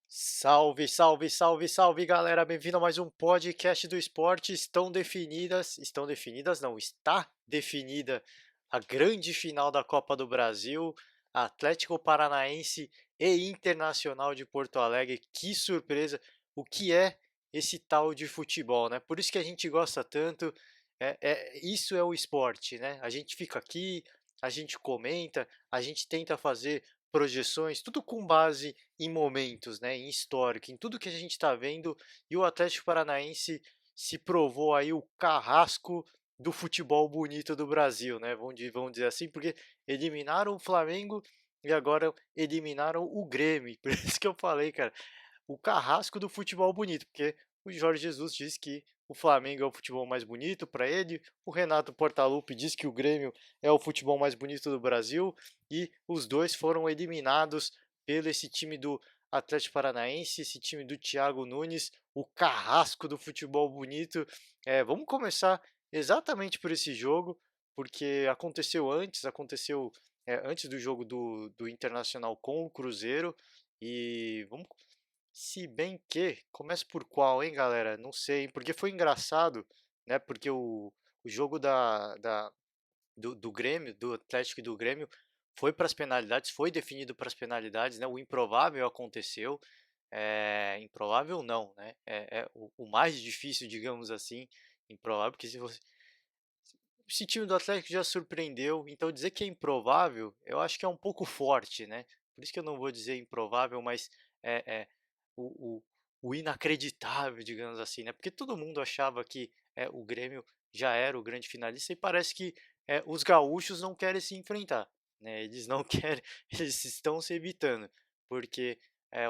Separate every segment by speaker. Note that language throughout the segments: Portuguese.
Speaker 1: Salve, salve, salve, salve, galera! Bem-vindo a mais um podcast do esporte. Estão definidas, não, está definida a grande final da Copa do Brasil, Atlético Paranaense e Internacional de Porto Alegre. Que surpresa! O que é esse tal de futebol, né? Por isso que a gente gosta tanto. Isso é o esporte, né? A gente fica aqui, a gente comenta, a gente tenta fazer projeções, tudo com base em momentos, né, em histórico, em tudo que a gente está vendo, e o Atlético Paranaense se provou aí o carrasco do futebol bonito do Brasil, né? Vamos dizer assim, porque eliminaram o Flamengo e agora eliminaram o Grêmio. Por isso que eu falei, cara, o carrasco do futebol bonito, porque o Jorge Jesus diz que o Flamengo é o futebol mais bonito para ele, o Renato Portaluppi diz que o Grêmio é o futebol mais bonito do Brasil, e os dois foram eliminados pelo esse time do Atlético Paranaense, esse time do Thiago Nunes, o carrasco do futebol bonito. Vamos começar exatamente por esse jogo, porque aconteceu antes do jogo do Internacional com o Cruzeiro, e vamos se bem que, começa por qual, hein, galera? Não sei, hein, porque foi engraçado, né? Porque o jogo do Grêmio, do Atlético e do Grêmio, foi para as penalidades, foi definido para as penalidades, né? O improvável aconteceu, improvável não, né? O mais difícil, digamos assim, improvável, porque se você, esse time do Atlético já surpreendeu, então dizer que é improvável, eu acho que é um pouco forte, né? Por isso que eu não vou dizer improvável, mas é o, o, o inacreditável, digamos assim, né? Porque todo mundo achava que o Grêmio já era o grande finalista e parece que os gaúchos não querem se enfrentar, né? Eles não querem, eles estão se evitando, porque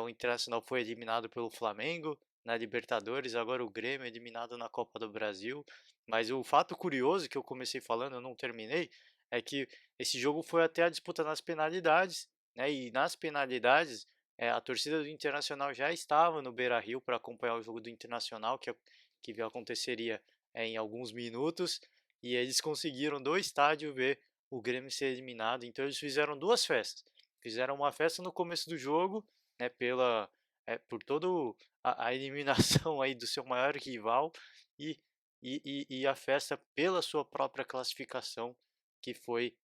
Speaker 1: o Internacional foi eliminado pelo Flamengo na Libertadores, agora o Grêmio é eliminado na Copa do Brasil. Mas o fato curioso que eu comecei falando, eu não terminei, é que esse jogo foi até a disputa nas penalidades, né? E nas penalidades, a torcida do Internacional já estava no Beira-Rio para acompanhar o jogo do Internacional, que aconteceria em alguns minutos, e eles conseguiram do estádio ver o Grêmio ser eliminado. Então eles fizeram duas festas. Fizeram uma festa no começo do jogo, né? Por toda a eliminação aí do seu maior rival, e a festa pela sua própria classificação, que foi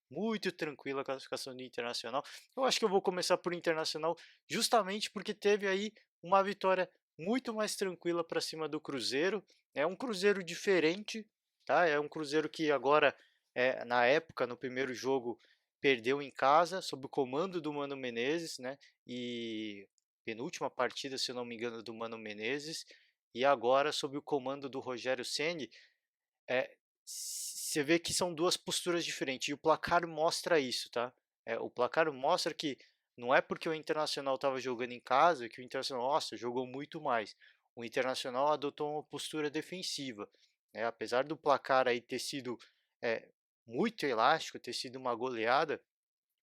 Speaker 1: muito tranquila a classificação do Internacional. Eu acho que eu vou começar por Internacional, justamente porque teve aí uma vitória muito mais tranquila para cima do Cruzeiro. É um Cruzeiro diferente, tá? É um Cruzeiro que agora, na época, no primeiro jogo, perdeu em casa, sob o comando do Mano Menezes, né? E penúltima partida, se eu não me engano, do Mano Menezes, e agora sob o comando do Rogério Ceni, você vê que são duas posturas diferentes, e o placar mostra isso, tá? O placar mostra que não é porque o Internacional estava jogando em casa que o Internacional, nossa, jogou muito mais. O Internacional adotou uma postura defensiva, né? Apesar do placar aí ter sido é, muito elástico, ter sido uma goleada,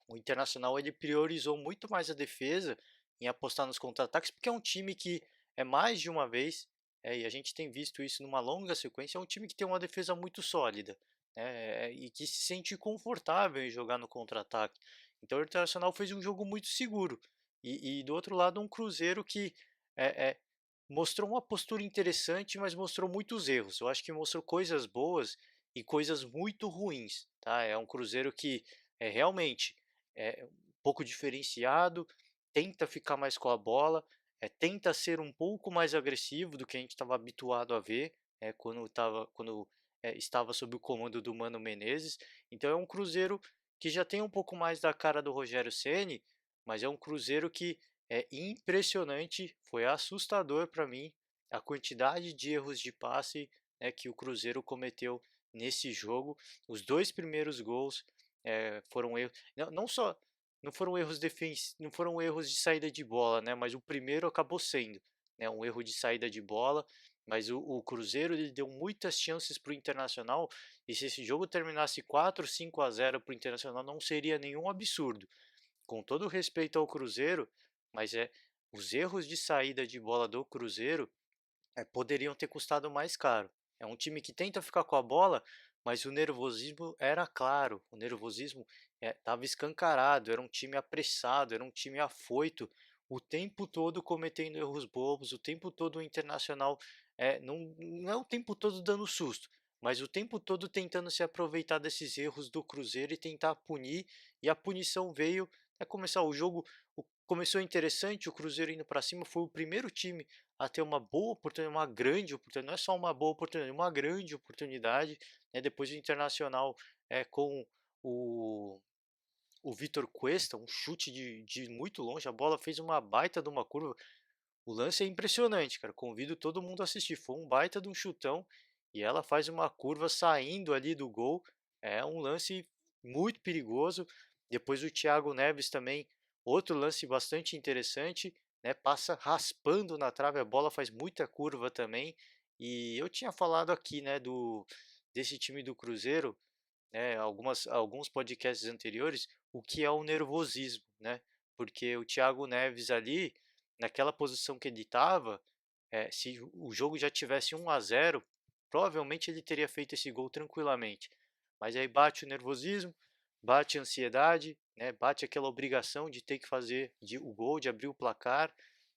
Speaker 1: o Internacional ele priorizou muito mais a defesa em apostar nos contra-ataques, porque é um time que é mais de uma vez, e a gente tem visto isso numa longa sequência, é um time que tem uma defesa muito sólida, né, e que se sente confortável em jogar no contra-ataque. Então o Internacional fez um jogo muito seguro. E do outro lado, um Cruzeiro que é, é, mostrou uma postura interessante, mas mostrou muitos erros. Eu acho que mostrou coisas boas e coisas muito ruins. Tá? É um Cruzeiro que realmente um pouco diferenciado, tenta ficar mais com a bola, tenta ser um pouco mais agressivo do que a gente estava habituado a ver quando estava sob o comando do Mano Menezes. Então é um Cruzeiro que já tem um pouco mais da cara do Rogério Ceni, mas é um Cruzeiro que é impressionante, foi assustador para mim a quantidade de erros de passe, né, que o Cruzeiro cometeu nesse jogo. Os dois primeiros gols foram erros, não foram não foram erros de saída de bola, né? Mas o primeiro acabou sendo, né, um erro de saída de bola. Mas o Cruzeiro ele deu muitas chances para o Internacional, e se esse jogo terminasse 4-5-0 para o Internacional, não seria nenhum absurdo. Com todo respeito ao Cruzeiro, mas os erros de saída de bola do Cruzeiro poderiam ter custado mais caro. É um time que tenta ficar com a bola, mas o nervosismo era claro, o nervosismo estava escancarado, era um time apressado, era um time afoito. o tempo todo cometendo erros bobos, o tempo todo o Internacional não é o tempo todo dando susto, mas o tempo todo tentando se aproveitar desses erros do Cruzeiro e tentar punir, e a punição veio, começar o jogo, começou interessante, o Cruzeiro indo para cima, foi o primeiro time a ter uma boa oportunidade, uma grande oportunidade, não é só uma boa oportunidade, uma grande oportunidade, né, depois o Internacional com o o Vitor Cuesta, um chute de muito longe, a bola fez uma baita de uma curva. O lance é impressionante, cara. Convido todo mundo a assistir. Foi um baita de um chutão e ela faz uma curva saindo ali do gol. É um lance muito perigoso. Depois o Thiago Neves também, outro lance bastante interessante, né? Passa raspando na trave, a bola faz muita curva também. E eu tinha falado aqui, né, do desse time do Cruzeiro, né, alguns podcasts anteriores, o que é o nervosismo, né? Porque o Thiago Neves ali, naquela posição que ele estava, se o jogo já tivesse 1-0, provavelmente ele teria feito esse gol tranquilamente. Mas aí bate o nervosismo, bate a ansiedade, né, bate aquela obrigação de ter que fazer o gol, de abrir o placar,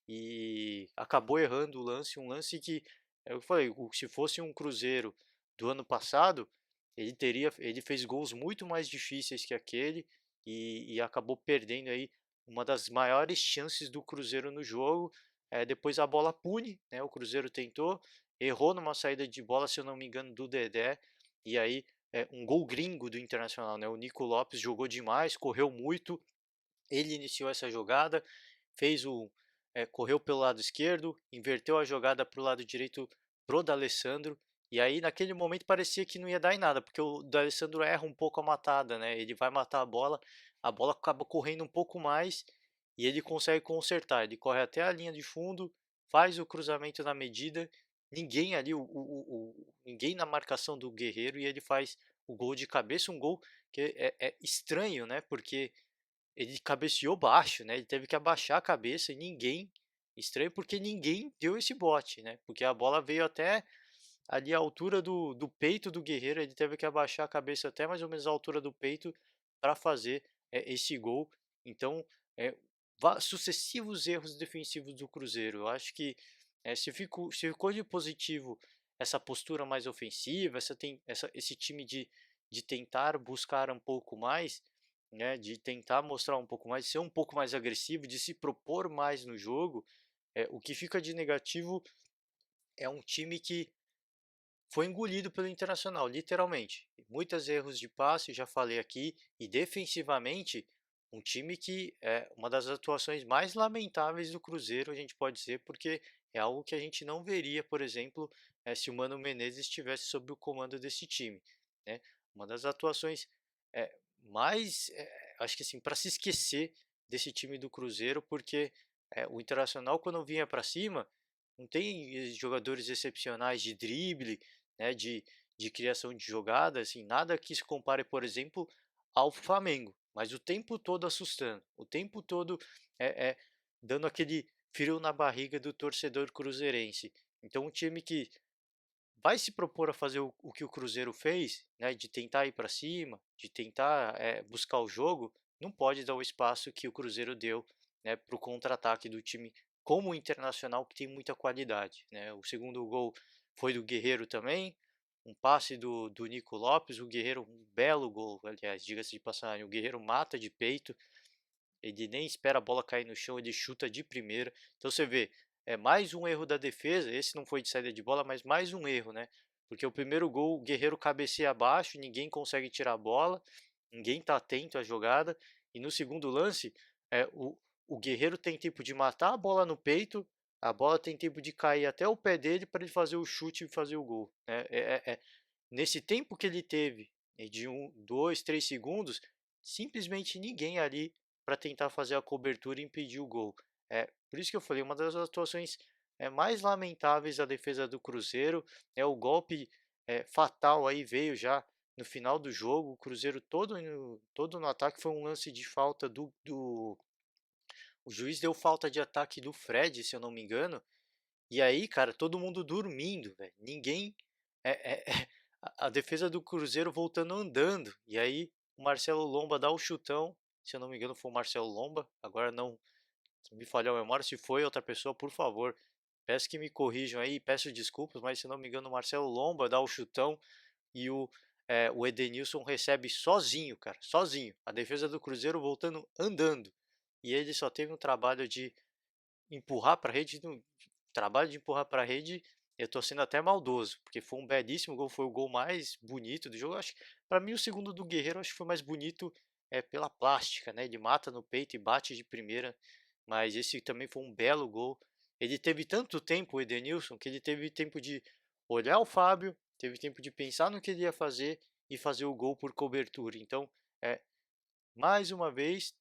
Speaker 1: e acabou errando o lance, um lance que, eu falei, se fosse um Cruzeiro do ano passado, ele fez gols muito mais difíceis que aquele e acabou perdendo aí uma das maiores chances do Cruzeiro no jogo. Depois a bola pune, né? O Cruzeiro tentou, errou numa saída de bola, se eu não me engano, do Dedé, e aí um gol gringo do Internacional, né? O Nico Lopes jogou demais, correu muito, ele iniciou essa jogada, fez correu pelo lado esquerdo, inverteu a jogada para o lado direito pro D'Alessandro, e aí naquele momento parecia que não ia dar em nada, porque o D'Alessandro erra um pouco a matada, né? Ele vai matar a bola acaba correndo um pouco mais e ele consegue consertar. Ele corre até a linha de fundo, faz o cruzamento na medida, ninguém ali, ninguém na marcação do Guerreiro, e ele faz o gol de cabeça, um gol que é estranho, né? Porque ele cabeceou baixo, né? Ele teve que abaixar a cabeça e ninguém. Estranho porque ninguém deu esse bote, né? Porque a bola veio até ali à altura do peito do Guerreiro. Ele teve que abaixar a cabeça até mais ou menos a altura do peito para fazer esse gol. Então, é, sucessivos erros defensivos do Cruzeiro. Eu acho que se ficou de positivo essa postura mais ofensiva, esse time de tentar buscar um pouco mais, né, de tentar mostrar um pouco mais, ser um pouco mais agressivo, de se propor mais no jogo, o que fica de negativo é um time que foi engolido pelo Internacional, literalmente. Muitos erros de passe, já falei aqui, e defensivamente, um time que é uma das atuações mais lamentáveis do Cruzeiro, a gente pode dizer, porque é algo que a gente não veria, por exemplo, se o Mano Menezes estivesse sob o comando desse time, né? Uma das atuações mais, acho que assim, para se esquecer desse time do Cruzeiro, porque o Internacional, quando vinha para cima, não tem jogadores excepcionais de drible, né, de criação de jogada, assim, nada que se compare, por exemplo, ao Flamengo, mas o tempo todo assustando, o tempo todo é, é, dando aquele frio na barriga do torcedor cruzeirense. Então, um time que vai se propor a fazer o que o Cruzeiro fez, né, de tentar ir para cima, de tentar buscar o jogo, não pode dar o espaço que o Cruzeiro deu, né, para o contra-ataque do time como o Internacional, que tem muita qualidade, né. O segundo gol foi do Guerreiro também, um passe do Nico Lopes, o Guerreiro, um belo gol, aliás, diga-se de passagem, o Guerreiro mata de peito, ele nem espera a bola cair no chão, ele chuta de primeira. Então você vê, é mais um erro da defesa. Esse não foi de saída de bola, mas mais um erro, né? Porque o primeiro gol, o Guerreiro cabeceia abaixo, ninguém consegue tirar a bola, ninguém tá atento à jogada. E no segundo lance, é, o, o Guerreiro tem tempo de matar a bola no peito, a bola tem tempo de cair até o pé dele para ele fazer o chute e fazer o gol, né? Nesse tempo que ele teve, de 2, 3 segundos, simplesmente ninguém ali para tentar fazer a cobertura e impedir o gol. Por isso que eu falei, uma das atuações mais lamentáveis da defesa do Cruzeiro é o golpe fatal aí veio já no final do jogo, o Cruzeiro todo no ataque, foi um lance de falta o juiz deu falta de ataque do Fred, se eu não me engano, e aí, cara, todo mundo dormindo, velho. Ninguém. A defesa do Cruzeiro voltando andando. E aí, o Marcelo Lomba dá o chutão. Se eu não me engano, foi o Marcelo Lomba. Agora não. Se me falhou a memória, se foi outra pessoa, por favor, peço que me corrijam aí, peço desculpas, mas se não me engano o Marcelo Lomba dá o chutão e o Edenilson recebe sozinho, cara, sozinho. A defesa do Cruzeiro voltando andando. E ele só teve um trabalho de empurrar para a rede, trabalho de empurrar para a rede, eu tô sendo até maldoso, porque foi um belíssimo gol, foi o gol mais bonito do jogo. Acho que para mim o segundo do Guerreiro acho que foi mais bonito pela plástica, né? Ele mata no peito e bate de primeira, mas esse também foi um belo gol. Ele teve tanto tempo, o Edenilson, que ele teve tempo de olhar o Fábio, teve tempo de pensar no que ele ia fazer e fazer o gol por cobertura. Então, é, mais uma vez,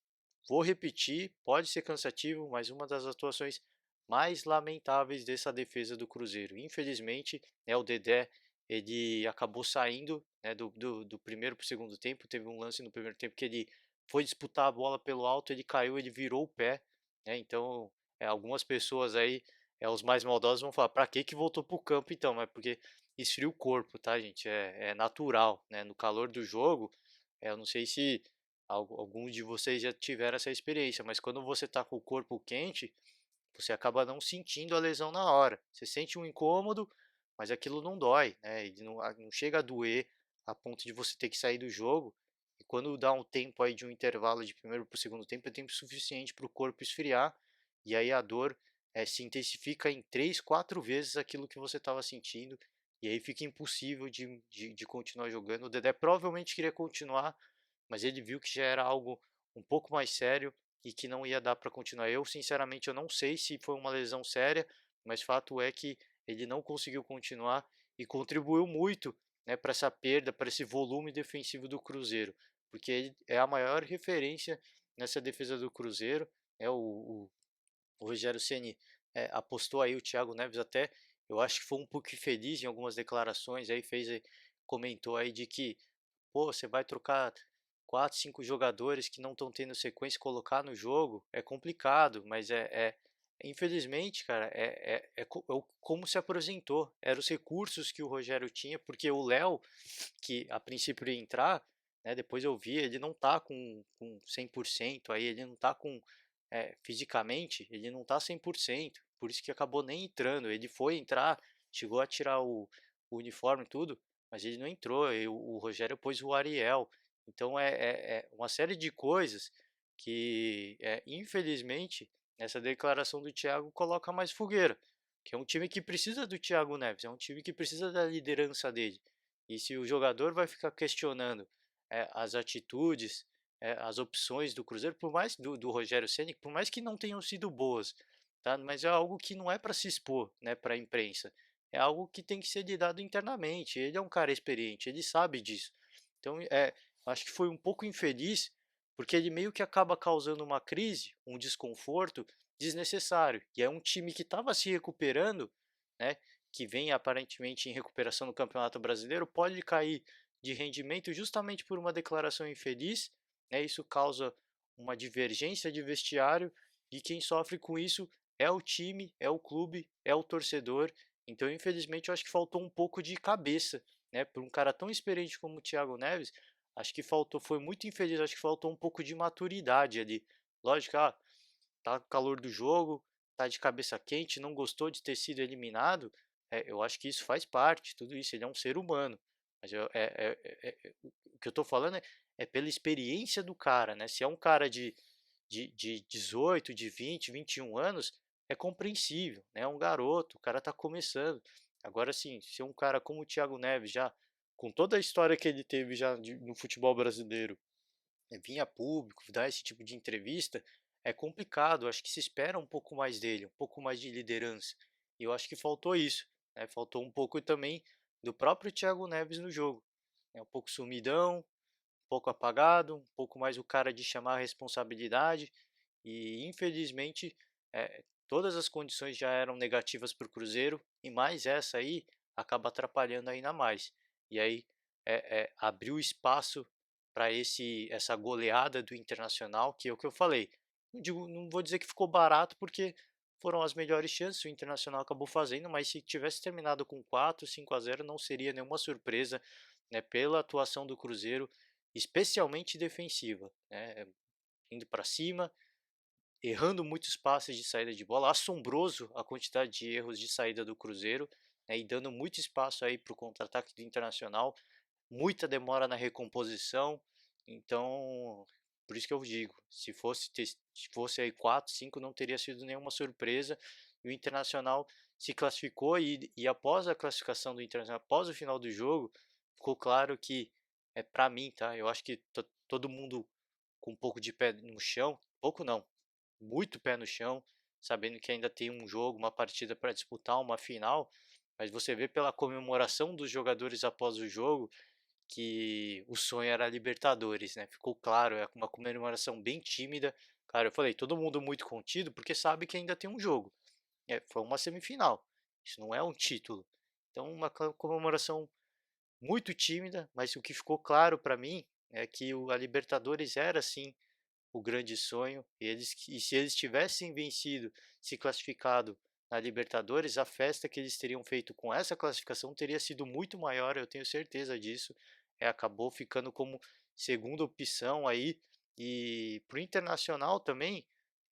Speaker 1: vou repetir, pode ser cansativo, mas uma das atuações mais lamentáveis dessa defesa do Cruzeiro. Infelizmente, o Dedé ele acabou saindo, né, do primeiro para o segundo tempo. Teve um lance no primeiro tempo que ele foi disputar a bola pelo alto, ele caiu, ele virou o pé. Né, então, algumas pessoas aí, os mais maldosos vão falar: para que voltou para o campo então? É porque esfria o corpo, tá, gente? É natural, né? No calor do jogo, eu não sei se alguns de vocês já tiveram essa experiência, mas quando você está com o corpo quente, você acaba não sentindo a lesão na hora. Você sente um incômodo, mas aquilo não dói, né? E não chega a doer a ponto de você ter que sair do jogo. E quando dá um tempo aí de um intervalo de primeiro para o segundo tempo, é tempo suficiente para o corpo esfriar. E aí a dor se intensifica em 3, 4 vezes aquilo que você estava sentindo. E aí fica impossível de continuar jogando. O Dedé provavelmente queria continuar, mas ele viu que já era algo um pouco mais sério e que não ia dar para continuar. Eu, sinceramente, eu não sei se foi uma lesão séria, mas fato é que ele não conseguiu continuar e contribuiu muito, né, para essa perda, para esse volume defensivo do Cruzeiro, porque ele é a maior referência nessa defesa do Cruzeiro. O Rogério Ceni apostou aí o Thiago Neves até, eu acho que foi um pouco infeliz em algumas declarações, aí comentou aí de que, pô, você vai trocar 4, 5 jogadores que não estão tendo sequência e colocar no jogo, é complicado, mas infelizmente, cara, como se apresentou, eram os recursos que o Rogério tinha, porque o Léo, que a princípio ia entrar, né, depois eu vi, ele não tá com 100%, aí ele não tá fisicamente, ele não tá 100%, por isso que acabou nem entrando, ele foi entrar, chegou a tirar o uniforme e tudo, mas ele não entrou, e o Rogério pôs o Ariel, então é uma série de coisas que, infelizmente, essa declaração do Thiago coloca mais fogueira, que é um time que precisa do Thiago Neves, é um time que precisa da liderança dele. E se o jogador vai ficar questionando as atitudes, as opções do Cruzeiro, por mais do Rogério Ceni, por mais que não tenham sido boas, tá? Mas é algo que não é para se expor, né, para a imprensa. É algo que tem que ser lidado internamente. Ele é um cara experiente, ele sabe disso. Então, acho que foi um pouco infeliz, porque ele meio que acaba causando uma crise, um desconforto desnecessário. E é um time que estava se recuperando, né, que vem aparentemente em recuperação no Campeonato Brasileiro, pode cair de rendimento justamente por uma declaração infeliz, né? Isso causa uma divergência de vestiário e quem sofre com isso é o time, é o clube, é o torcedor. Então, infelizmente, eu acho que faltou um pouco de cabeça, né? Para um cara tão experiente como o Thiago Neves, acho que faltou, foi muito infeliz, acho que faltou um pouco de maturidade ali. Lógico, tá com calor do jogo, tá de cabeça quente, não gostou de ter sido eliminado, eu acho que isso faz parte, tudo isso, ele é um ser humano. Mas o que eu tô falando é pela experiência do cara, né? Se é um cara de 18, de 20, 21 anos, é compreensível, né? É um garoto, o cara tá começando. Agora sim, se é um cara como o Thiago Neves, já com toda a história que ele teve já no futebol brasileiro, vir a público, dar esse tipo de entrevista, é complicado. Acho que se espera um pouco mais dele, um pouco mais de liderança. E eu acho que faltou isso, né? Faltou um pouco também do próprio Thiago Neves no jogo. É um pouco sumidão, um pouco apagado, um pouco mais o cara de chamar a responsabilidade. E infelizmente todas as condições já eram negativas para o Cruzeiro e mais essa aí acaba atrapalhando ainda mais. E aí abriu espaço para essa goleada do Internacional, que é o que eu falei. Não vou dizer que ficou barato, porque foram as melhores chances, o Internacional acabou fazendo, mas se tivesse terminado com 4, 5-0, não seria nenhuma surpresa, né, pela atuação do Cruzeiro, especialmente defensiva, né, indo para cima, errando muitos passes de saída de bola, assombroso a quantidade de erros de saída do Cruzeiro, né, e dando muito espaço aí para o contra-ataque do Internacional, muita demora na recomposição, então por isso que eu digo, se fosse aí 4, 5 não teria sido nenhuma surpresa, e o Internacional se classificou e após a classificação do Internacional, após o final do jogo, ficou claro que, para mim, tá, eu acho que todo mundo com um pouco de pé no chão, pouco não, muito pé no chão, sabendo que ainda tem um jogo, uma partida para disputar, uma final, mas você vê pela comemoração dos jogadores após o jogo que o sonho era a Libertadores, né? Ficou claro, é uma comemoração bem tímida. Cara, eu falei, todo mundo muito contido porque sabe que ainda tem um jogo. Foi uma semifinal, isso não é um título. Então, uma comemoração muito tímida, mas o que ficou claro para mim é que a Libertadores era sim o grande sonho. E se eles tivessem vencido, se classificado na Libertadores, a festa que eles teriam feito com essa classificação teria sido muito maior, eu tenho certeza disso. Acabou ficando como segunda opção aí. E pro Internacional também,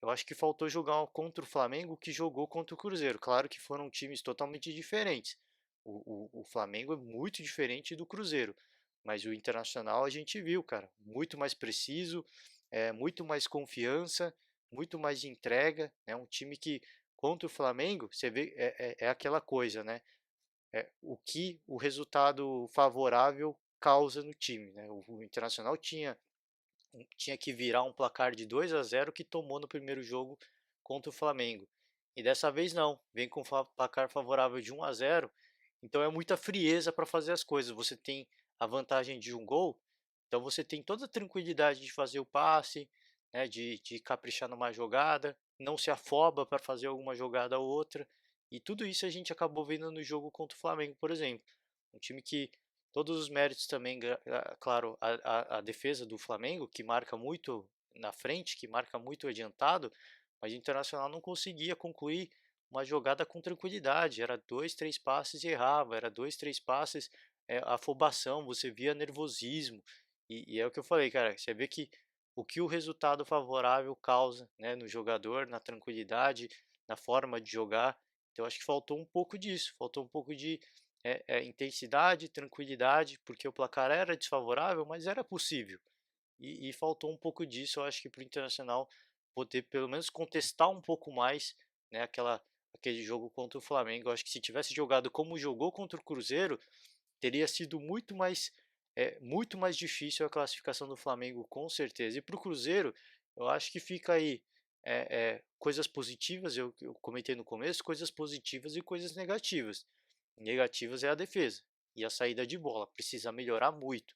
Speaker 1: eu acho que faltou jogar contra o Flamengo que jogou contra o Cruzeiro. Claro que foram times totalmente diferentes. O Flamengo é muito diferente do Cruzeiro, mas o Internacional a gente viu, cara, muito mais preciso, muito mais confiança, muito mais de entrega. É um time que, contra o Flamengo, você vê, é aquela coisa, né? O que o resultado favorável causa no time, né? O Internacional tinha que virar um placar de 2-0 que tomou no primeiro jogo contra o Flamengo. E dessa vez não, vem com placar favorável de 1-0, então é muita frieza para fazer as coisas. Você tem a vantagem de um gol, então você tem toda a tranquilidade de fazer o passe, né, de caprichar numa jogada, não se afoba para fazer alguma jogada ou outra. E tudo isso a gente acabou vendo no jogo contra o Flamengo, por exemplo. Um time que todos os méritos também, claro, a defesa do Flamengo, que marca muito na frente, que marca muito adiantado, mas o Internacional não conseguia concluir uma jogada com tranquilidade. Era dois, três passes e errava, era dois, três passes, afobação, você via nervosismo. E é o que eu falei, cara, você vê que o que o resultado favorável causa, né, no jogador, na tranquilidade, na forma de jogar. Então acho que faltou um pouco disso, faltou um pouco de intensidade, tranquilidade, porque o placar era desfavorável, mas era possível. E faltou um pouco disso, eu acho que para o Internacional poder pelo menos contestar um pouco mais, né, aquele jogo contra o Flamengo. Eu acho que se tivesse jogado como jogou contra o Cruzeiro, teria sido muito mais difícil a classificação do Flamengo, com certeza. E para o Cruzeiro, eu acho que fica aí coisas positivas, eu comentei no começo, coisas positivas e coisas negativas. Negativas é a defesa e a saída de bola, precisa melhorar muito.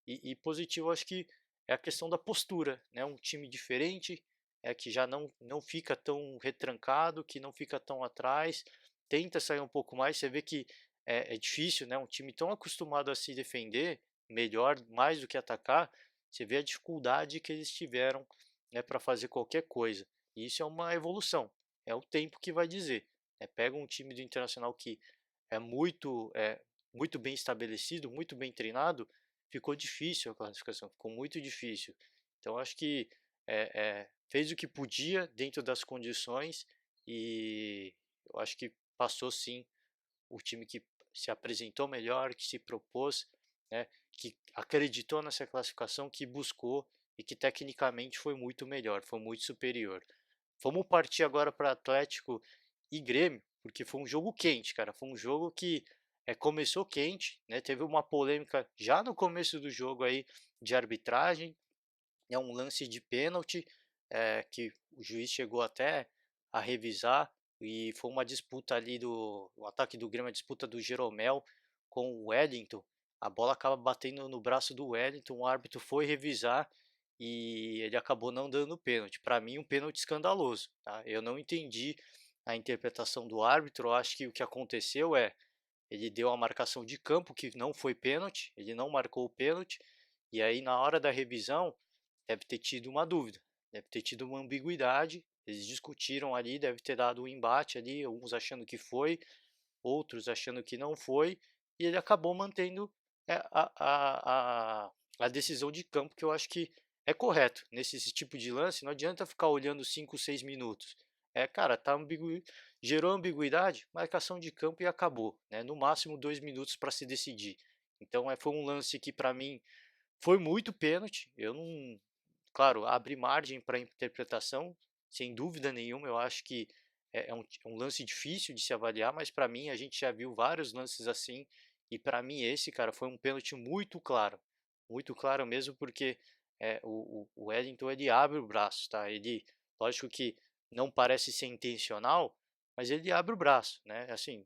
Speaker 1: E positivo, acho que é a questão da postura, né? Um time diferente, que já não fica tão retrancado, que não fica tão atrás, tenta sair um pouco mais. Você vê que é difícil, né? Um time tão acostumado a se defender melhor, mais do que atacar, você vê a dificuldade que eles tiveram, né, para fazer qualquer coisa. E isso é uma evolução, é o tempo que vai dizer. Pega um time do Internacional que muito bem estabelecido, muito bem treinado, ficou difícil a classificação, ficou muito difícil. Então acho que fez o que podia dentro das condições e eu acho que passou sim o time que se apresentou melhor, que se propôs, né, que acreditou nessa classificação, que buscou e que tecnicamente foi muito melhor, foi muito superior. Vamos partir agora para Atlético e Grêmio, porque foi um jogo quente, cara. Foi um jogo que começou quente, né? Teve uma polêmica já no começo do jogo aí de arbitragem, um lance de pênalti que o juiz chegou até a revisar e foi uma disputa ali do o ataque do Grêmio, a disputa do Jeromel com o Wellington. A bola acaba batendo no braço do Wellington, o árbitro foi revisar e ele acabou não dando pênalti. Para mim, um pênalti escandaloso. Tá? Eu não entendi a interpretação do árbitro. Eu acho que o que aconteceu ele deu a marcação de campo que não foi pênalti, ele não marcou o pênalti e aí na hora da revisão deve ter tido uma dúvida, deve ter tido uma ambiguidade. Eles discutiram ali, deve ter dado um embate ali, alguns achando que foi, outros achando que não foi, e ele acabou mantendo a decisão de campo, que eu acho que é correto. Nesse tipo de lance, não adianta ficar olhando 5, 6 minutos. Cara, gerou ambiguidade, marcação de campo e acabou, né? No máximo 2 minutos para se decidir. Então, foi um lance que para mim foi muito pênalti. Eu não, claro, abre margem para interpretação, sem dúvida nenhuma. Eu acho que é um lance difícil de se avaliar, mas para mim a gente já viu vários lances assim. E para mim esse, cara, foi um pênalti muito claro mesmo, porque o Wellington ele abre o braço, tá? Ele, lógico que não parece ser intencional, mas ele abre o braço, né? Assim,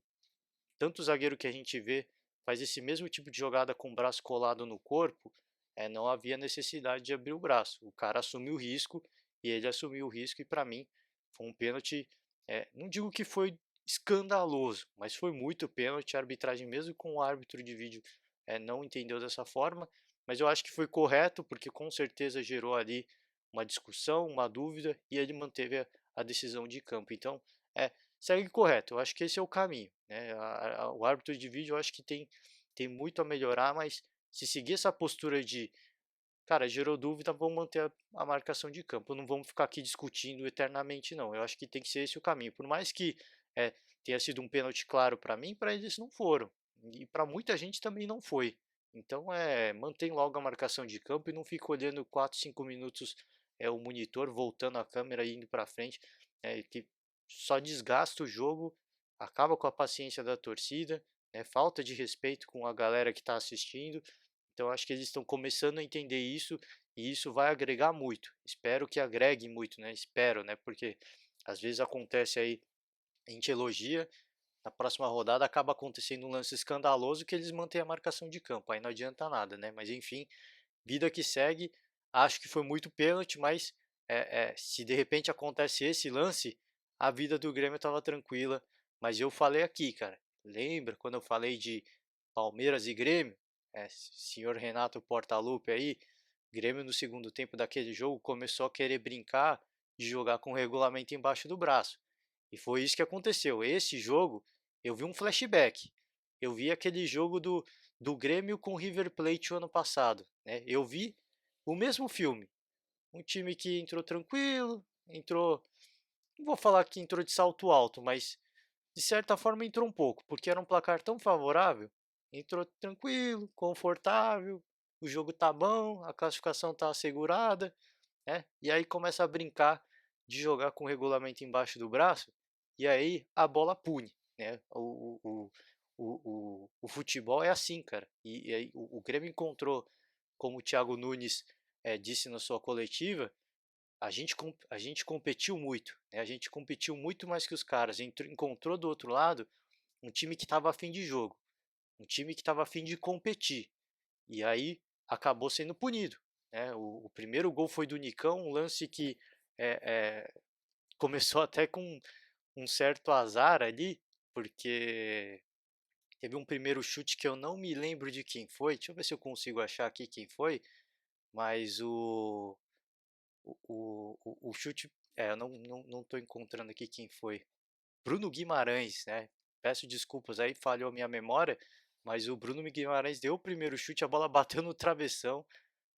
Speaker 1: tanto zagueiro que a gente vê faz esse mesmo tipo de jogada com o braço colado no corpo, não havia necessidade de abrir o braço. O cara assumiu o risco e ele assumiu o risco, e para mim foi um pênalti, não digo que foi escandaloso, mas foi muito pênalti. A arbitragem, mesmo com o árbitro de vídeo, não entendeu dessa forma, mas eu acho que foi correto, porque com certeza gerou ali uma discussão, uma dúvida, e ele manteve a decisão de campo. Então, é, segue correto. Eu acho que esse é o caminho, né? O árbitro de vídeo eu acho que tem muito a melhorar, mas se seguir essa postura de, cara, gerou dúvida, vamos manter a marcação de campo, não vamos ficar aqui discutindo eternamente, não. Eu acho que tem que ser esse o caminho. Por mais que tenha sido um pênalti claro para mim, para eles não foram. E para muita gente também não foi. Então, mantém logo a marcação de campo e não fica olhando 4, 5 minutos o monitor, voltando a câmera e indo para frente, que só desgasta o jogo, acaba com a paciência da torcida, falta de respeito com a galera que está assistindo. Então acho que eles estão começando a entender isso, e isso vai agregar muito. Espero que agregue muito, né? Espero, né? Porque às vezes acontece aí, a gente elogia, na próxima rodada acaba acontecendo um lance escandaloso que eles mantêm a marcação de campo, aí não adianta nada, né? Mas enfim, vida que segue. Acho que foi muito pênalti, mas se de repente acontece esse lance, a vida do Grêmio estava tranquila. Mas eu falei aqui, cara, lembra quando eu falei de Palmeiras e Grêmio? Senhor Renato Portaluppi aí, Grêmio no segundo tempo daquele jogo começou a querer brincar de jogar com o regulamento embaixo do braço. E foi isso que aconteceu. Esse jogo, eu vi um flashback. Eu vi aquele jogo do Grêmio com o River Plate o ano passado, né? Eu vi o mesmo filme. Um time que entrou tranquilo, entrou, não vou falar que entrou de salto alto, mas de certa forma entrou um pouco, porque era um placar tão favorável. Entrou tranquilo, confortável, o jogo tá bom, a classificação tá assegurada, né? E aí começa a brincar de jogar com o regulamento embaixo do braço, e aí a bola pune, né? O futebol é assim, cara. E aí o Grêmio encontrou, como o Thiago Nunes disse na sua coletiva, a gente competiu muito, né? A gente competiu muito mais que os caras. Encontrou do outro lado um time que estava afim de jogo, um time que estava afim de competir. E aí acabou sendo punido, né? O primeiro gol foi do Nicão, um lance que é, é, começou até com um certo azar ali, porque teve um primeiro chute que eu não me lembro de quem foi. Deixa eu ver se eu consigo achar aqui quem foi, mas o chute. Eu não estou encontrando aqui quem foi. Bruno Guimarães, né? Peço desculpas aí, falhou a minha memória, mas o Bruno Guimarães deu o primeiro chute, a bola bateu no travessão,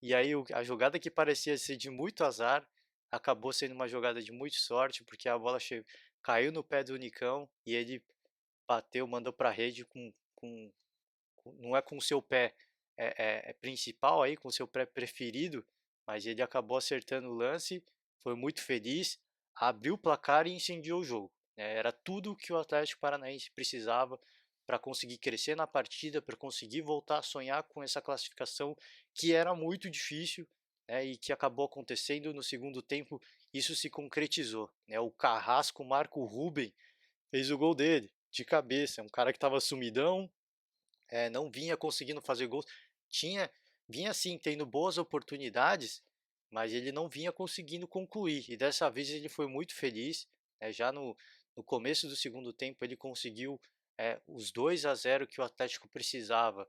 Speaker 1: e aí a jogada que parecia ser de muito azar acabou sendo uma jogada de muita sorte, porque a bola caiu no pé do Nicão e ele bateu, mandou para a rede não é com o seu pé principal aí, com o seu pé preferido, mas ele acabou acertando o lance, foi muito feliz, abriu o placar e incendiou o jogo, né? Era tudo que o Atlético Paranaense precisava para conseguir crescer na partida, para conseguir voltar a sonhar com essa classificação que era muito difícil, né, e que acabou acontecendo no segundo tempo. Isso se concretizou, né? O Carrasco, Marco Ruben, fez o gol dele de cabeça, um cara que estava sumidão, não vinha conseguindo fazer gols. Tinha, vinha assim, tendo boas oportunidades, mas ele não vinha conseguindo concluir. E dessa vez ele foi muito feliz. Já no começo do segundo tempo ele conseguiu os 2-0 que o Atlético precisava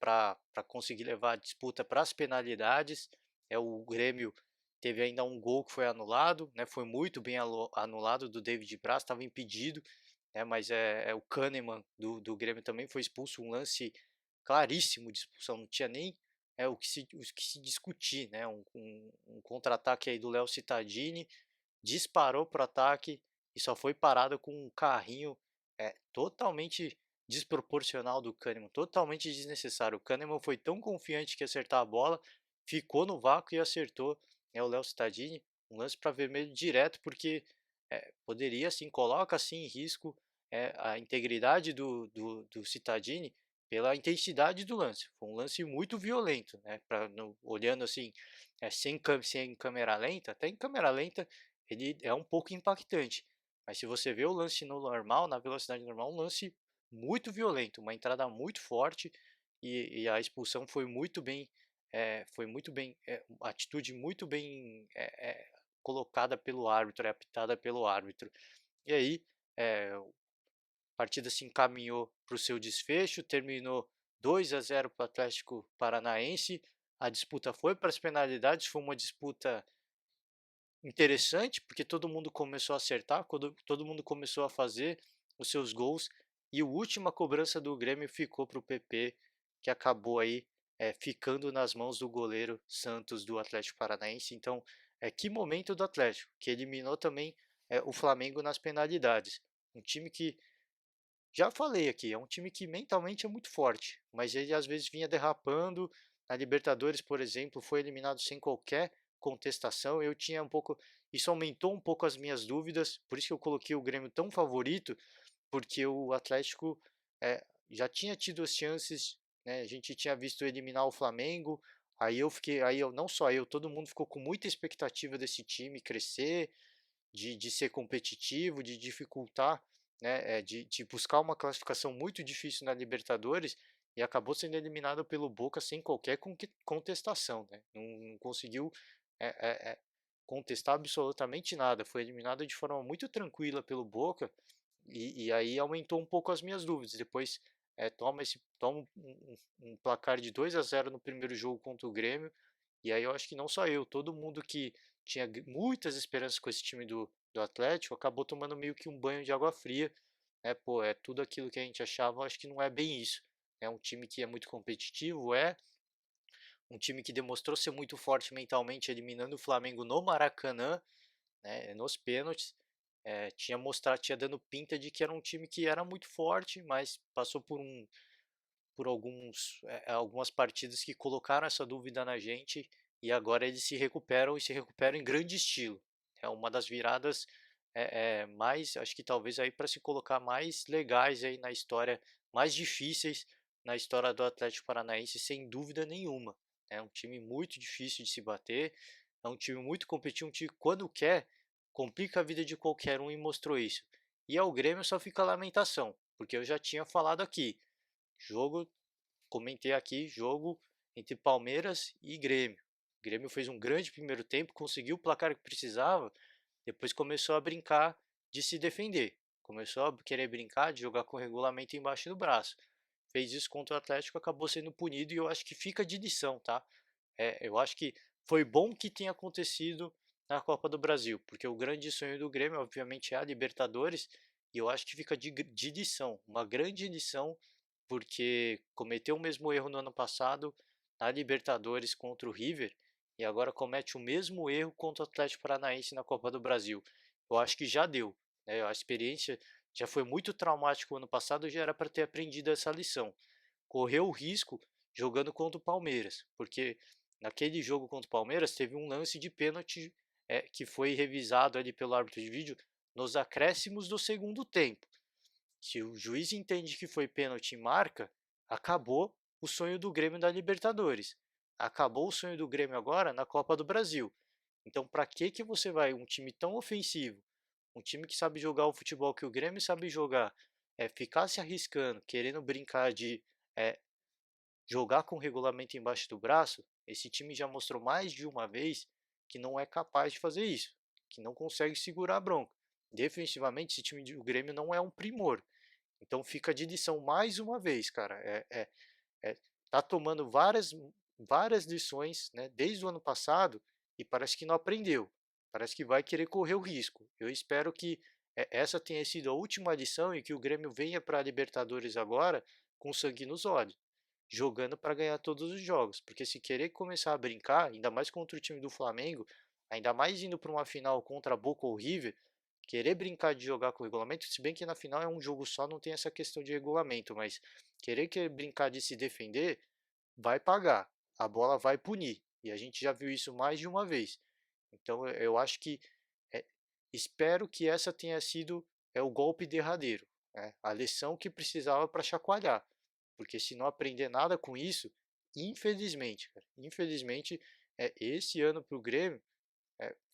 Speaker 1: para conseguir levar a disputa para as penalidades. O Grêmio teve ainda um gol que foi anulado, né? Foi muito bem anulado do David Braz, estava impedido, mas o Kahneman do Grêmio também foi expulso, um lance claríssimo de expulsão, não tinha nem o que se discutir, né? Um contra-ataque aí do Léo Cittadini, disparou para o ataque e só foi parado com um carrinho totalmente desproporcional do Kahneman, totalmente desnecessário. O Kahneman foi tão confiante que ia acertar a bola, ficou no vácuo e acertou, o Léo Cittadini, um lance para vermelho direto, porque poderia sim, coloca assim em risco a integridade do Cittadini pela intensidade do lance. Foi um lance muito violento, né? Olhando assim, sem câmera lenta, até em câmera lenta ele é um pouco impactante. Mas se você vê o lance no normal, na velocidade normal, um lance muito violento, uma entrada muito forte e a expulsão foi muito bem, uma atitude muito bem colocada pelo árbitro, apitada pelo árbitro. E aí, a partida se encaminhou para o seu desfecho, terminou 2-0 para o Atlético Paranaense. A disputa foi para as penalidades, foi uma disputa interessante, porque todo mundo começou a acertar, quando todo mundo começou a fazer os seus gols, e a última cobrança do Grêmio ficou para o PP, que acabou aí ficando nas mãos do goleiro Santos do Atlético Paranaense. Então, que momento do Atlético, que eliminou também o Flamengo nas penalidades. Um time que, já falei aqui, é um time que mentalmente é muito forte, mas ele às vezes vinha derrapando. Na Libertadores, por exemplo, foi eliminado sem qualquer contestação. Eu tinha um pouco, isso aumentou um pouco as minhas dúvidas, por isso que eu coloquei o Grêmio tão favorito, porque o Atlético já tinha tido as chances, né? A gente tinha visto eliminar o Flamengo. Não só eu, todo mundo ficou com muita expectativa desse time crescer, de ser competitivo, de dificultar, né, de buscar uma classificação muito difícil na Libertadores, e acabou sendo eliminado pelo Boca sem qualquer contestação, né? Não conseguiu é, é, é, contestar absolutamente nada, foi eliminado de forma muito tranquila pelo Boca, e aí aumentou um pouco as minhas dúvidas. Depois toma um placar de 2-0 no primeiro jogo contra o Grêmio, e aí eu acho que não só eu, todo mundo que tinha muitas esperanças com esse time do Atlético acabou tomando meio que um banho de água fria, né? Pô, tudo aquilo que a gente achava, eu acho que não é bem isso. É um time que é muito competitivo, um time que demonstrou ser muito forte mentalmente, eliminando o Flamengo no Maracanã, né, nos pênaltis. Tinha dando pinta de que era um time que era muito forte, mas passou por algumas partidas que colocaram essa dúvida na gente, e agora eles se recuperam e se recuperam em grande estilo. É uma das viradas mais, acho que talvez aí para se colocar mais legais aí na história, mais difíceis na história do Atlético Paranaense, sem dúvida nenhuma. É um time muito difícil de se bater, é um time muito competitivo, um time que quando quer complica a vida de qualquer um, e mostrou isso. E ao Grêmio só fica a lamentação, porque eu já tinha falado aqui, jogo, comentei aqui, jogo entre Palmeiras e Grêmio. O Grêmio fez um grande primeiro tempo, conseguiu o placar que precisava, depois começou a brincar de se defender. Começou a querer brincar de jogar com o regulamento embaixo do braço. Fez isso contra o Atlético, acabou sendo punido, e eu acho que fica de lição, tá? Eu acho que foi bom que tenha acontecido na Copa do Brasil, porque o grande sonho do Grêmio, obviamente, é a Libertadores, e eu acho que fica de lição, uma grande lição, porque cometeu o mesmo erro no ano passado na Libertadores contra o River, e agora comete o mesmo erro contra o Atlético Paranaense na Copa do Brasil. Eu acho que já deu, né? A experiência já foi muito traumática o ano passado, já era para ter aprendido essa lição. Correu o risco jogando contra o Palmeiras, porque naquele jogo contra o Palmeiras teve um lance de pênalti que foi revisado ali pelo árbitro de vídeo nos acréscimos do segundo tempo. Se o juiz entende que foi pênalti e marca, acabou o sonho do Grêmio da Libertadores. Acabou o sonho do Grêmio agora na Copa do Brasil. Então, para que você vai, um time tão ofensivo, um time que sabe jogar o futebol que o Grêmio sabe jogar, ficar se arriscando, querendo brincar de é, jogar com o regulamento embaixo do braço? Esse time já mostrou mais de uma vez que não é capaz de fazer isso, que não consegue segurar a bronca. Defensivamente, esse time do Grêmio não é um primor. Então fica de lição mais uma vez, cara. Tá tomando várias lições, né, desde o ano passado, e parece que não aprendeu. Parece que vai querer correr o risco. Eu espero que essa tenha sido a última lição e que o Grêmio venha para a Libertadores agora com sangue nos olhos. jogando para ganhar todos os jogos, porque se querer começar a brincar, ainda mais contra o time do Flamengo, ainda mais indo para uma final contra Boca ou River, querer brincar de jogar com o regulamento, se bem que na final é um jogo só, não tem essa questão de regulamento, mas querer brincar de se defender, vai pagar, a bola vai punir, e a gente já viu isso mais de uma vez. Então eu acho que é, espero que essa tenha sido o golpe derradeiro, né? A lição que precisava para chacoalhar, porque se não aprender nada com isso, infelizmente, cara, infelizmente, esse ano para o Grêmio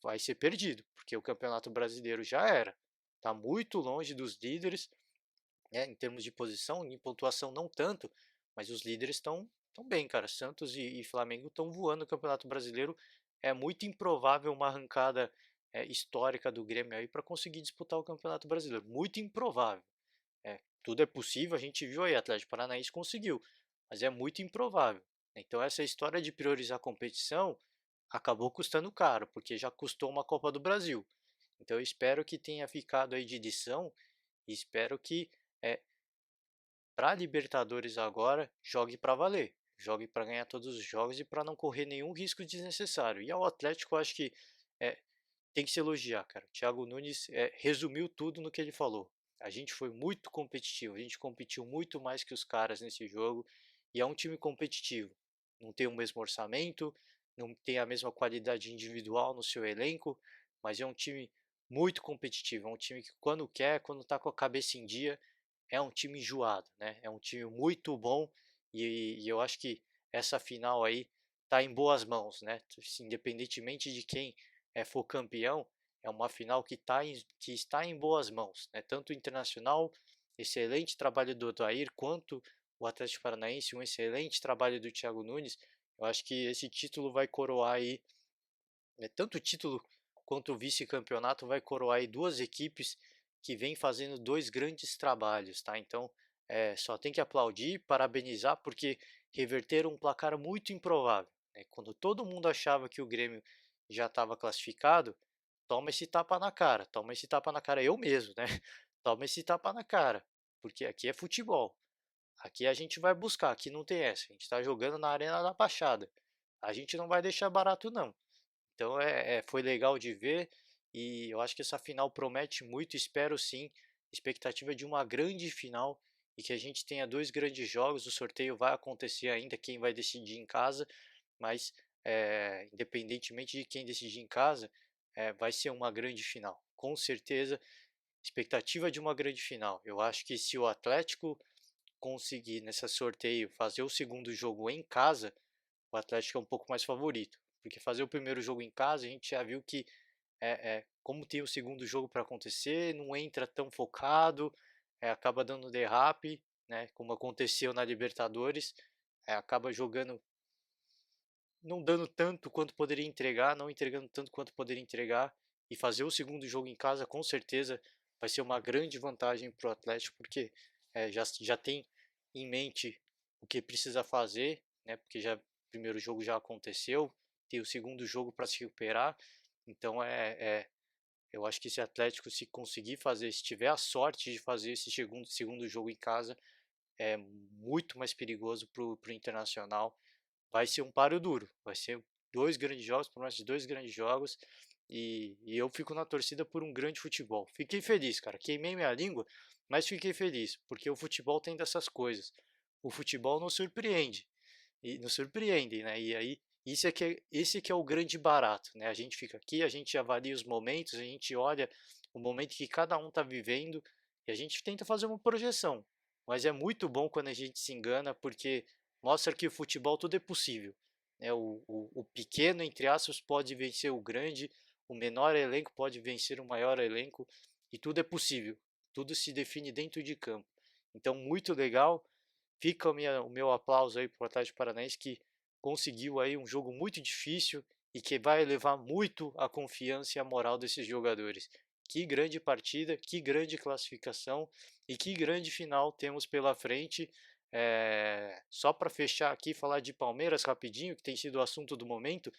Speaker 1: vai ser perdido, porque o Campeonato Brasileiro já era, está muito longe dos líderes, né, em termos de posição, em pontuação não tanto, mas os líderes estão bem, cara. Santos e Flamengo estão voando no Campeonato Brasileiro. É muito improvável uma arrancada histórica do Grêmio aí para conseguir disputar o Campeonato Brasileiro. Muito improvável. Tudo é possível, a gente viu aí, Atlético Paranaense conseguiu, mas é muito improvável. Então essa história de priorizar a competição acabou custando caro, porque já custou uma Copa do Brasil. Então eu espero que tenha ficado aí de lição e espero que é, para Libertadores agora jogue para valer, jogue para ganhar todos os jogos e para não correr nenhum risco desnecessário. E ao Atlético eu acho que é, tem que se elogiar, cara. O Thiago Nunes resumiu tudo no que ele falou. A gente foi muito competitivo, a gente competiu muito mais que os caras nesse jogo e é um time competitivo. Não tem o mesmo orçamento, não tem a mesma qualidade individual no seu elenco, mas é um time muito competitivo. É um time que quando quer, quando está com a cabeça em dia, é um time enjoado, né? É um time muito bom e eu acho que essa final aí tá em boas mãos, né? Independentemente de quem for campeão, é uma final que está em boas mãos, né? Tanto o Internacional, excelente trabalho do Odair, quanto o Atlético Paranaense, um excelente trabalho do Thiago Nunes. Eu acho que esse título vai coroar aí, né, tanto o título quanto o vice-campeonato vai coroar aí duas equipes que vêm fazendo dois grandes trabalhos, tá? Então, só tem que aplaudir, parabenizar, porque reverteram um placar muito improvável, né? Quando todo mundo achava que o Grêmio já estava classificado, toma esse tapa na cara, toma esse tapa na cara eu mesmo, né? Toma esse tapa na cara, porque aqui é futebol. Aqui a gente vai buscar, aqui não tem essa. A gente está jogando na Arena da Baixada. A gente não vai deixar barato, não. Então foi legal de ver e eu acho que essa final promete muito. Espero sim, expectativa de uma grande final e que a gente tenha dois grandes jogos. O sorteio vai acontecer ainda, quem vai decidir em casa, mas independentemente de quem decidir em casa, vai ser uma grande final. Com certeza, expectativa de uma grande final. Eu acho que se o Atlético conseguir nesse sorteio fazer o segundo jogo em casa, o Atlético é um pouco mais favorito. Porque fazer o primeiro jogo em casa, a gente já viu que como tem o segundo jogo para acontecer, não entra tão focado, acaba dando derrape, né, como aconteceu na Libertadores, acaba jogando, não dando tanto quanto poderia entregar, não entregando tanto quanto poderia entregar, e fazer o segundo jogo em casa com certeza vai ser uma grande vantagem para o Atlético, porque já tem em mente o que precisa fazer, né, porque já o primeiro jogo já aconteceu, tem o segundo jogo para se recuperar, então eu acho que esse Atlético, se conseguir fazer, se tiver a sorte de fazer esse segundo jogo em casa, é muito mais perigoso para o Internacional. Vai ser um páreo duro, vai ser dois grandes jogos, promessa de dois grandes jogos, e eu fico na torcida por um grande futebol. Fiquei feliz, cara, queimei minha língua, mas fiquei feliz, porque o futebol tem dessas coisas. O futebol nos surpreende, e nos surpreendem, né? E aí esse que é o grande barato, né? A gente fica aqui, a gente avalia os momentos, a gente olha o momento que cada um está vivendo e a gente tenta fazer uma projeção. Mas é muito bom quando a gente se engana porque mostra que o futebol tudo é possível, né? O pequeno, entre aspas, pode vencer o grande, o menor elenco pode vencer o maior elenco e tudo é possível. Tudo se define dentro de campo. Então, muito legal. Fica o meu aplauso aí para o Atlético Paranaense que conseguiu aí um jogo muito difícil e que vai elevar muito a confiança e a moral desses jogadores. Que grande partida, que grande classificação e que grande final temos pela frente. Só para fechar aqui, falar de Palmeiras rapidinho, que tem sido o assunto do momento.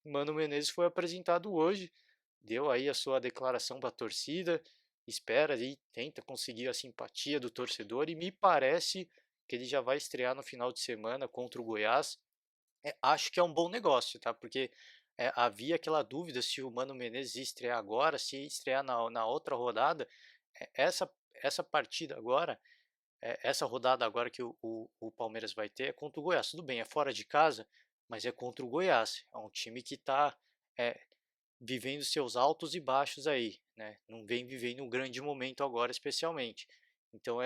Speaker 1: Mano Menezes foi apresentado hoje, deu aí a sua declaração para a torcida, espera e tenta conseguir a simpatia do torcedor e me parece porque ele já vai estrear no final de semana contra o Goiás. Acho que é um bom negócio, tá? Porque havia aquela dúvida se o Mano Menezes ia estrear agora, se ia estrear na outra rodada. Essa partida agora, essa rodada agora que o Palmeiras vai ter é contra o Goiás. Tudo bem, é fora de casa, mas é contra o Goiás. É um time que está vivendo seus altos e baixos aí, né? Não vem vivendo um grande momento agora, especialmente. Então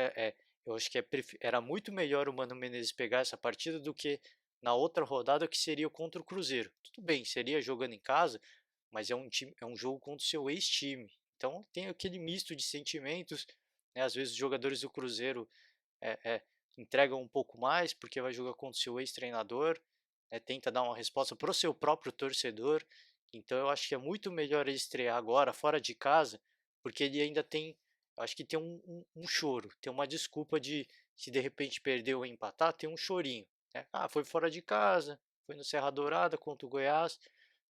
Speaker 1: eu acho que era muito melhor o Mano Menezes pegar essa partida do que na outra rodada que seria contra o Cruzeiro. Tudo bem, seria jogando em casa, mas é um jogo contra o seu ex-time. Então tem aquele misto de sentimentos, né? Às vezes os jogadores do Cruzeiro é, é, entregam um pouco mais porque vai jogar contra o seu ex-treinador, né? Tenta dar uma resposta para o seu próprio torcedor. Então eu acho que é muito melhor ele estrear agora, fora de casa, porque ele ainda tem, acho que tem um choro, tem uma desculpa de se de repente perder ou empatar, tem um chorinho, né? Ah, foi fora de casa, foi no Serra Dourada contra o Goiás,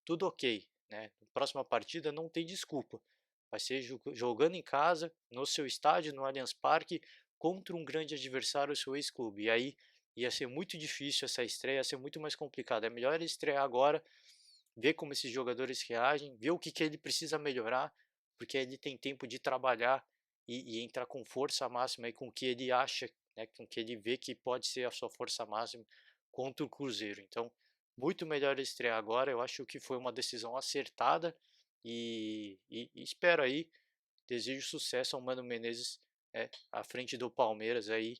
Speaker 1: tudo ok, né? Na próxima partida não tem desculpa. Vai ser jogando em casa, no seu estádio, no Allianz Parque, contra um grande adversário, o seu ex-clube. E aí ia ser muito difícil essa estreia, ia ser muito mais complicado. É melhor ele estrear agora, ver como esses jogadores reagem, ver o que ele precisa melhorar, porque ele tem tempo de trabalhar e entrar com força máxima e com o que ele acha, né, com o que ele vê que pode ser a sua força máxima contra o Cruzeiro. Então, muito melhor ele estrear agora. Eu acho que foi uma decisão acertada e espero aí, desejo sucesso ao Mano Menezes à frente do Palmeiras aí,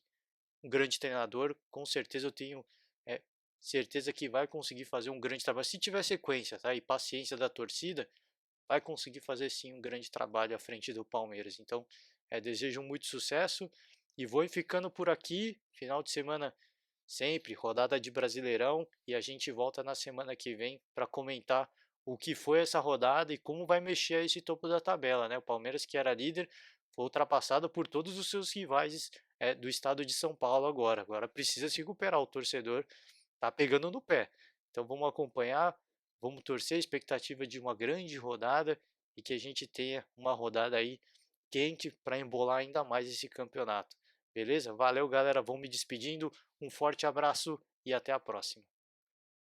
Speaker 1: um grande treinador, com certeza eu tenho é, certeza que vai conseguir fazer um grande trabalho, se tiver sequência, tá? E paciência da torcida, vai conseguir fazer sim um grande trabalho à frente do Palmeiras. Então, desejo muito sucesso e vou ficando por aqui. Final de semana sempre, rodada de Brasileirão, e a gente volta na semana que vem para comentar o que foi essa rodada e como vai mexer esse topo da tabela, né? O Palmeiras, que era líder, foi ultrapassado por todos os seus rivais do estado de São Paulo agora. Agora precisa se recuperar, o torcedor tá pegando no pé. Então vamos acompanhar, vamos torcer a expectativa de uma grande rodada e que a gente tenha uma rodada aí quente para embolar ainda mais esse campeonato. Beleza? Valeu, galera. Vou me despedindo. Um forte abraço e até a próxima.